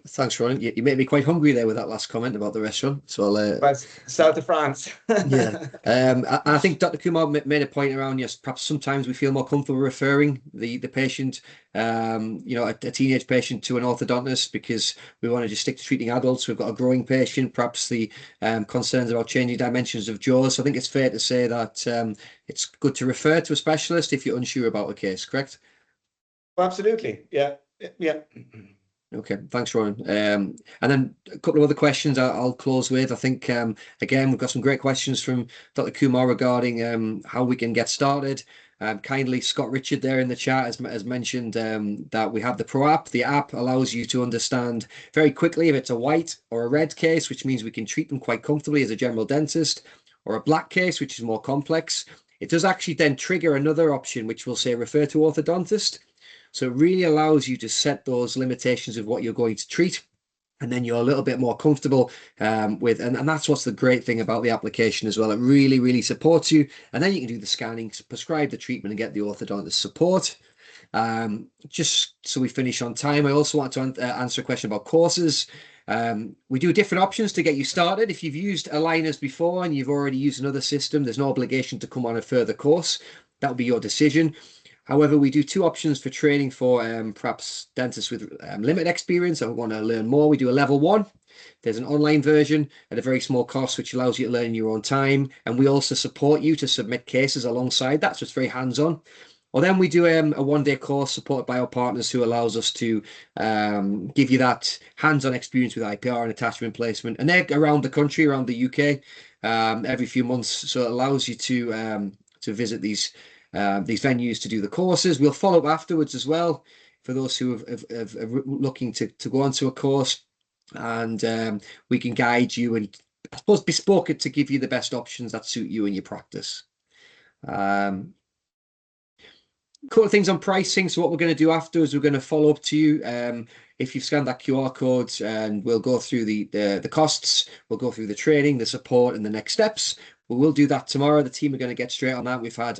Thanks, Ronan. You made me quite hungry there with that last comment about the restaurant. So I'll south of France. Yeah. I think Dr. Kumar made a point around, yes, perhaps sometimes we feel more comfortable referring the patient, a teenage patient, to an orthodontist because we want to just stick to treating adults. We've got a growing patient, perhaps the concerns about changing dimensions of jaws. So I think it's fair to say that it's good to refer to a specialist if you're unsure about a case, correct? Absolutely. Yeah. Yeah. Okay, thanks, Ronan. And then a couple of other questions I'll close with. I think, again, we've got some great questions from Dr. Kumar regarding how we can get started. Kindly, Scott Richard there in the chat has mentioned that we have the Pro app. The app allows you to understand very quickly if it's a white or a red case, which means we can treat them quite comfortably as a general dentist, or a black case, which is more complex. It does actually then trigger another option, which will say refer to orthodontist. So it really allows you to set those limitations of what you're going to treat, and then you're a little bit more comfortable with, and that's what's the great thing about the application as well. It really, really supports you, and then you can do the scanning, prescribe the treatment, and get the orthodontist support. Just so we finish on time, I also want to answer a question about courses. We do different options to get you started. If you've used aligners before and you've already used another system, there's no obligation to come on a further course. That will be your decision. However, we do 2 options for training for perhaps dentists with limited experience and want to learn more. We do a level 1. There's an online version at a very small cost, which allows you to learn in your own time. And we also support you to submit cases alongside that. So it's very hands-on. Or then we do a 1-day course supported by our partners who allows us to give you that hands-on experience with IPR and attachment placement. And they're around the country, around the UK, every few months. So it allows you to visit these venues to do the courses. We'll follow up afterwards as well for those who are looking to go onto a course, and we can guide you and, I suppose, bespoke it to give you the best options that suit you and your practice. couple of things on pricing. So what we're going to do after is we're going to follow up to you if you've scanned that QR code, and we'll go through the costs, we'll go through the training, the support, and the next steps. But we'll do that tomorrow. The team are going to get straight on that. We've had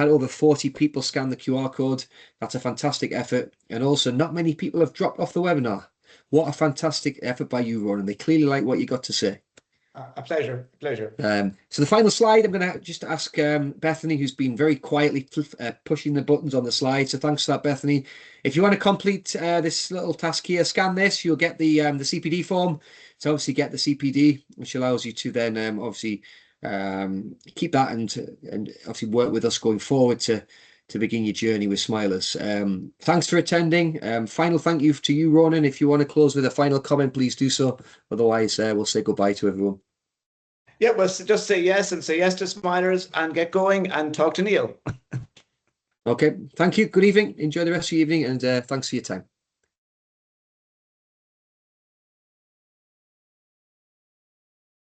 over 40 people scan the QR code. That's a fantastic effort. And also, not many people have dropped off the webinar. What a fantastic effort by you, Ronan. They clearly like what you got to say. A pleasure, pleasure. So the final slide, I'm going to just ask Bethany, who's been very quietly pushing the buttons on the slide. So thanks for that, Bethany. If you want to complete this little task here, scan this. You'll get the CPD form. So obviously get the CPD, which allows you to then obviously keep that and obviously work with us going forward to begin your journey with Smilers. Thanks for attending. Final thank you to you, Ronan. If you want to close with a final comment, please do so. Otherwise, we'll say goodbye to everyone. Yeah, well, just say yes, and say yes to Smilers, and get going and talk to Neil. Okay, thank you. Good evening. Enjoy the rest of your evening, and thanks for your time.